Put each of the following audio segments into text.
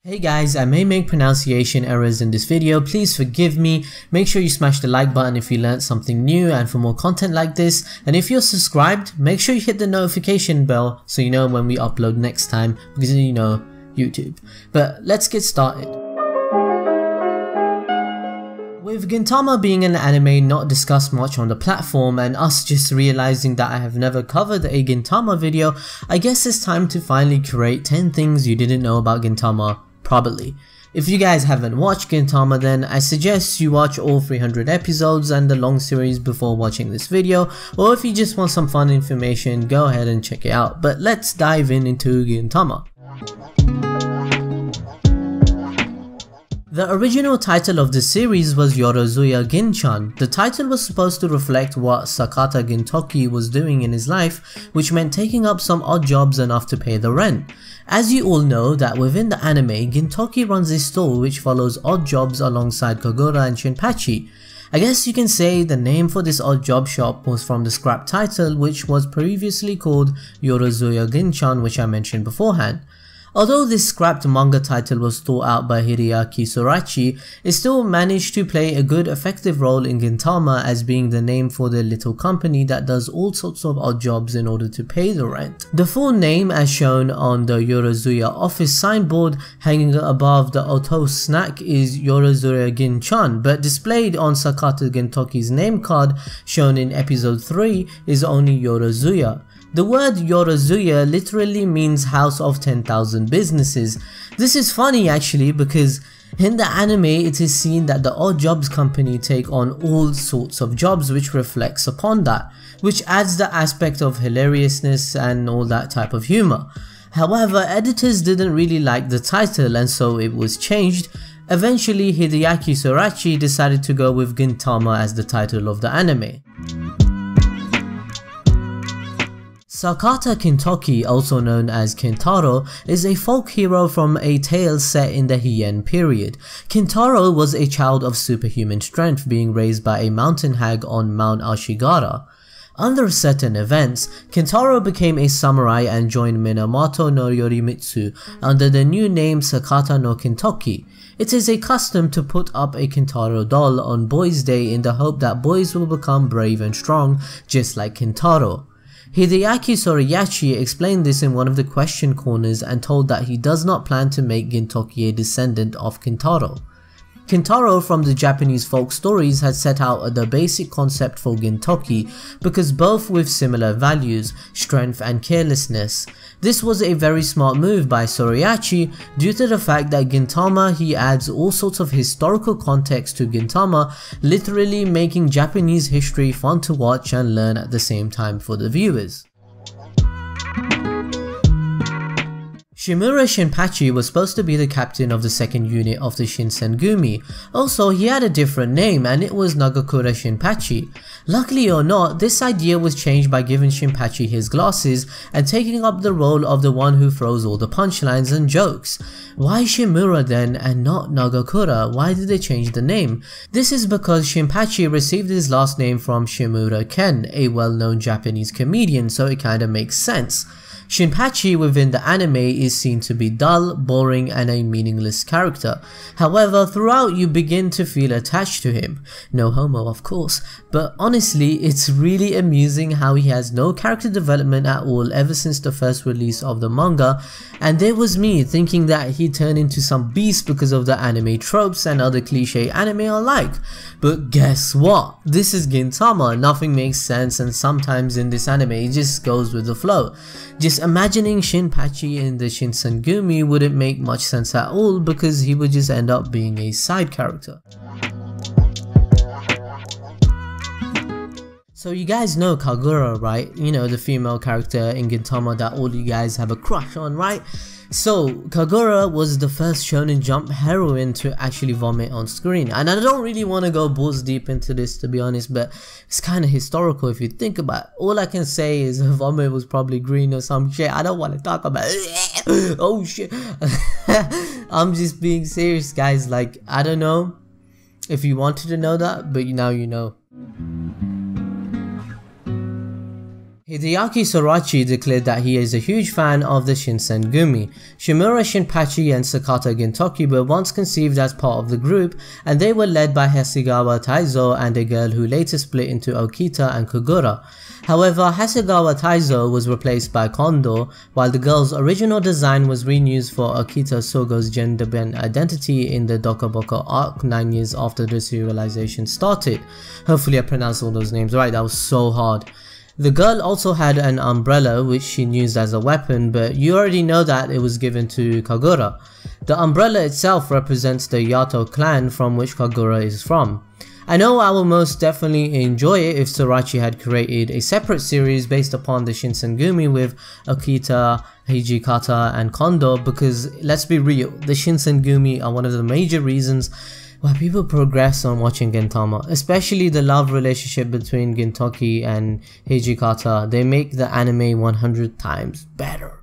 Hey guys, I may make pronunciation errors in this video, please forgive me. Make sure you smash the like button if you learned something new and for more content like this. And if you're subscribed, make sure you hit the notification bell so you know when we upload next time, because you know, YouTube. But let's get started. With Gintama being an anime not discussed much on the platform and us just realizing that I have never covered a Gintama video, I guess it's time to finally create 10 things you didn't know about Gintama. Probably. If you guys haven't watched Gintama, then I suggest you watch all 300 episodes and the long series before watching this video, or if you just want some fun information, go ahead and check it out. But let's dive into Gintama. The original title of the series was Yorozuya Ginchan. The title was supposed to reflect what Sakata Gintoki was doing in his life, which meant taking up some odd jobs enough to pay the rent. As you all know that within the anime, Gintoki runs a store which follows odd jobs alongside Kagura and Shinpachi. I guess you can say the name for this odd job shop was from the scrap title, which was previously called Yorozuya Ginchan, which I mentioned beforehand. Although this scrapped manga title was thought out by Hideaki Sorachi, it still managed to play a good effective role in Gintama as being the name for the little company that does all sorts of odd jobs in order to pay the rent. The full name as shown on the Yorozuya office signboard hanging above the Oto snack is Yorozuya Ginchan, but displayed on Sakata Gintoki's name card shown in episode 3 is only Yorozuya. The word Yorozuya literally means house of 10,000 businesses. This is funny actually because in the anime it is seen that the Odd Jobs company take on all sorts of jobs which reflects upon that, which adds the aspect of hilariousness and all that type of humor. However, editors didn't really like the title and so it was changed. Eventually Hideaki Sorachi decided to go with Gintama as the title of the anime. Sakata Gintoki, also known as Kintaro, is a folk hero from a tale set in the Heian period. Kintaro was a child of superhuman strength being raised by a mountain hag on Mount Ashigara. Under certain events, Kintaro became a samurai and joined Minamoto no Yorimitsu under the new name Sakata no Gintoki. It is a custom to put up a Kintaro doll on Boys' Day in the hope that boys will become brave and strong, just like Kintaro. Hideaki Sorachi explained this in one of the question corners and told that he does not plan to make Gintoki a descendant of Kintaro. Kintaro from the Japanese folk stories had set out the basic concept for Gintoki because both with similar values, strength and carelessness. This was a very smart move by Sorachi due to the fact that Gintama he adds all sorts of historical context to Gintama, literally making Japanese history fun to watch and learn at the same time for the viewers. Shimura Shinpachi was supposed to be the captain of the second unit of the Shinsengumi. Also, he had a different name and it was Nagakura Shinpachi. Luckily or not, this idea was changed by giving Shinpachi his glasses and taking up the role of the one who throws all the punchlines and jokes. Why Shimura then and not Nagakura? Why did they change the name? This is because Shinpachi received his last name from Shimura Ken, a well-known Japanese comedian, so it kinda makes sense. Shinpachi within the anime is seen to be dull, boring and a meaningless character. However, throughout you begin to feel attached to him. No homo of course, but honestly it's really amusing how he has no character development at all ever since the first release of the manga, and there was me thinking that he turned into some beast because of the anime tropes and other cliche anime alike. But guess what? This is Gintama, nothing makes sense and sometimes in this anime it just goes with the flow. Just imagining Shinpachi in the Shinsengumi wouldn't make much sense at all because he would just end up being a side character. So you guys know Kagura, right? You know, the female character in Gintama that all you guys have a crush on, right? So Kagura was the first Shonen Jump heroine to actually vomit on screen, and I don't really want to go balls deep into this to be honest, but it's kind of historical if you think about it. All I can say is her vomit was probably green or some shit. I don't want to talk about it. Oh shit. I'm just being serious guys, like I don't know if you wanted to know that, but now you know. Hideaki Sorachi declared that he is a huge fan of the Shinsengumi. Shimura Shinpachi and Sakata Gintoki were once conceived as part of the group, and they were led by Hasegawa Taizo and a girl who later split into Okita and Kogura. However, Hasegawa Taizo was replaced by Kondo, while the girl's original design was reused for Okita Sogo's gender-bent identity in the Dokaboko arc 9 years after the serialization started. Hopefully I pronounced all those names right, that was so hard. The girl also had an umbrella which she used as a weapon, but you already know that it was given to Kagura. The umbrella itself represents the Yato clan from which Kagura is from. I know I will most definitely enjoy it if Sorachi had created a separate series based upon the Shinsengumi with Okita, Hijikata and Kondo, because let's be real, the Shinsengumi are one of the major reasons why people progress on watching Gintama, especially the love relationship between Gintoki and Hijikata. They make the anime 100 times better.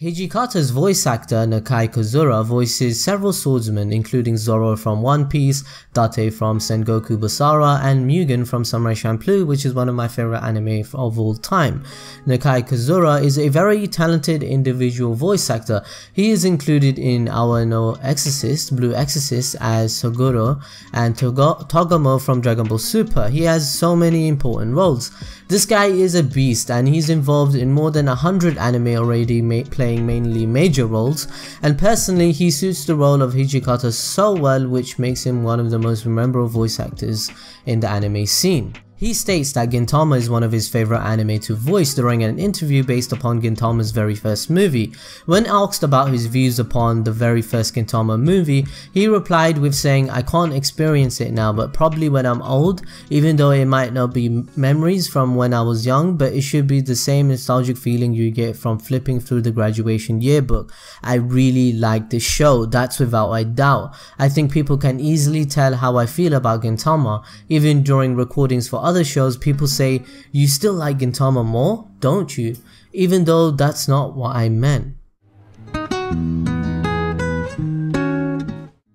Hijikata's voice actor Nakai Kozura voices several swordsmen including Zoro from One Piece, Date from Sengoku Basara and Mugen from Samurai Champloo, which is one of my favorite anime of all time. Nakai Kozura is a very talented individual voice actor. He is included in Awa no Exorcist, Blue Exorcist as Sogoro, and Togomo from Dragon Ball Super. He has so many important roles. This guy is a beast and he's involved in more than 100 anime already, playing mainly major roles, and personally he suits the role of Hijikata so well, which makes him one of the most memorable voice actors in the anime scene. He states that Gintama is one of his favorite anime to voice during an interview based upon Gintama's very first movie. When asked about his views upon the very first Gintama movie, he replied with saying, "I can't experience it now, but probably when I'm old, even though it might not be memories from when I was young, but it should be the same nostalgic feeling you get from flipping through the graduation yearbook. I really like this show, that's without a doubt. I think people can easily tell how I feel about Gintama. Even during recordings for other shows, people say, 'You still like Gintama more, don't you?' Even though that's not what I meant."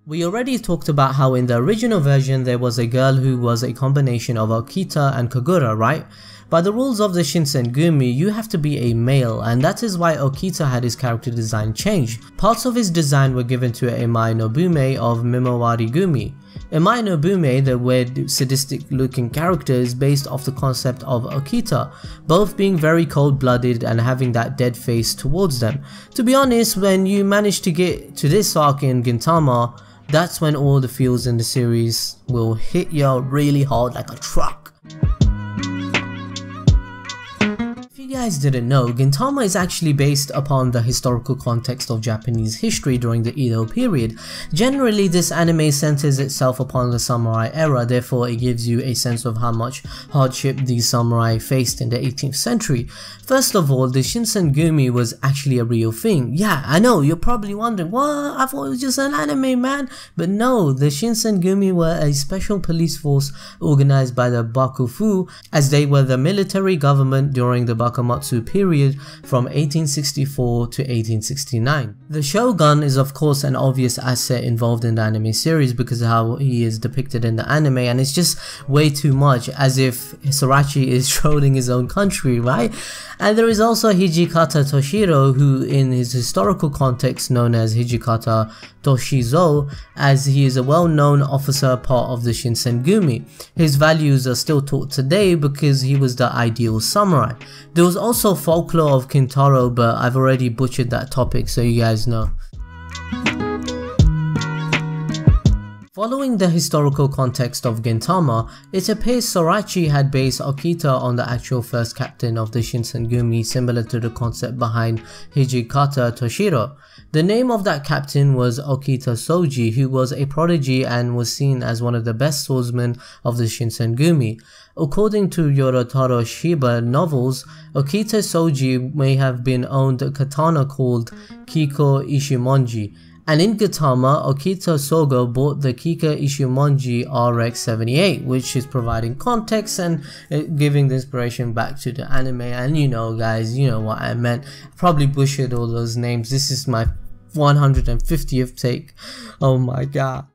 We already talked about how in the original version there was a girl who was a combination of Okita and Kogura, right? By the rules of the Shinsengumi, you have to be a male, and that is why Okita had his character design changed. Parts of his design were given to Imai Nobume of Mimawari Gumi. Imai Nobume, the weird sadistic looking character, is based off the concept of Okita, both being very cold-blooded and having that dead face towards them. To be honest, when you manage to get to this arc in Gintama, that's when all the feels in the series will hit you really hard like a truck. If you guys didn't know, Gintama is actually based upon the historical context of Japanese history during the Edo period. Generally, this anime centers itself upon the samurai era, therefore it gives you a sense of how much hardship these samurai faced in the 18th century. First of all, the Shinsengumi was actually a real thing. Yeah, I know, you're probably wondering, what? I thought it was just an anime, man. But no, the Shinsengumi were a special police force organized by the Bakufu, as they were the military government during the Bakamatsu period from 1864 to 1869. The Shogun is of course an obvious asset involved in the anime series because of how he is depicted in the anime, and it's just way too much, as if Sorachi is trolling his own country, right? And there is also Hijikata Toshiro, who in his historical context known as Hijikata Toshizo, as he is a well-known officer part of the Shinsengumi. His values are still taught today because he was the ideal samurai. There was also folklore of Kintaro, but I've already butchered that topic so you guys know. Following the historical context of Gintama, it appears Sorachi had based Okita on the actual first captain of the Shinsengumi, similar to the concept behind Hijikata Toshiro. The name of that captain was Okita Soji, who was a prodigy and was seen as one of the best swordsmen of the Shinsengumi. According to Yorotaro Shiba novels, Okita Soji may have been owned a katana called Kiko Ishimonji. And in Gintama, Okita Sogo bought the Kika Ishimonji RX-78, which is providing context and giving the inspiration back to the anime. And you know guys, you know what I meant. Probably butchered all those names. This is my 150th take. Oh my god.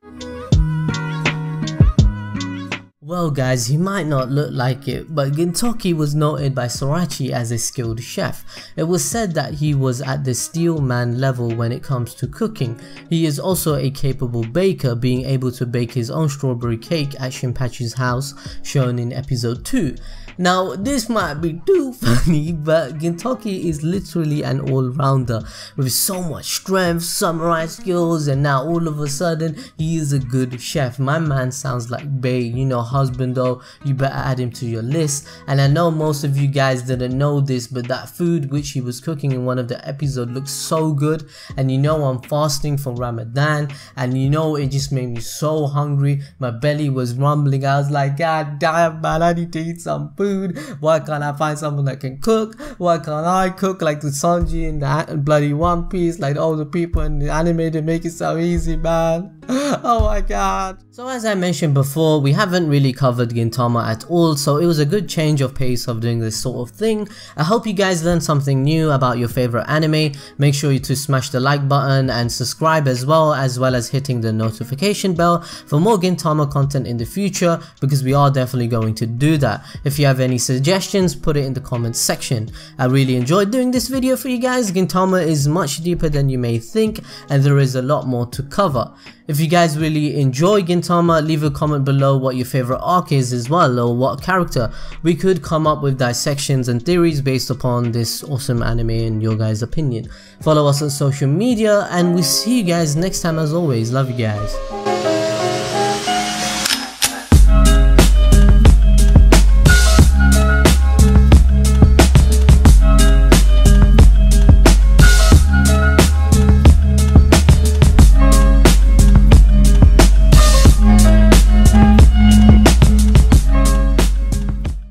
Well guys, he might not look like it, but Gintoki was noted by Sorachi as a skilled chef. It was said that he was at the steel man level when it comes to cooking. He is also a capable baker, being able to bake his own strawberry cake at Shinpachi's house, shown in episode 2. Now this might be too funny, but Gintoki is literally an all-rounder with so much strength, samurai skills, and now all of a sudden he is a good chef. My man sounds like bae, you know, husband though, you better add him to your list. And I know most of you guys didn't know this, but that food which he was cooking in one of the episodes looks so good. And you know, I'm fasting for Ramadan, and you know, it just made me so hungry. My belly was rumbling. I was like, God damn man, I need to eat some food. Why can't I find someone that can cook? Why can't I cook like the Sanji in the bloody One Piece, like all the people in the anime? They make it so easy, man. Oh my god. So as I mentioned before, we haven't really covered Gintama at all, so it was a good change of pace of doing this sort of thing. I hope you guys learned something new about your favorite anime. Make sure to smash the like button and subscribe as well as hitting the notification bell for more Gintama content in the future, because we are definitely going to do that. If you have any suggestions, put it in the comments section. I really enjoyed doing this video for you guys. Gintama is much deeper than you may think, and there is a lot more to cover. If you guys really enjoy Gintama, leave a comment below what your favorite arc is as well, or what character. We could come up with dissections and theories based upon this awesome anime in your guys' opinion. Follow us on social media, and we'll see you guys next time as always. Love you guys.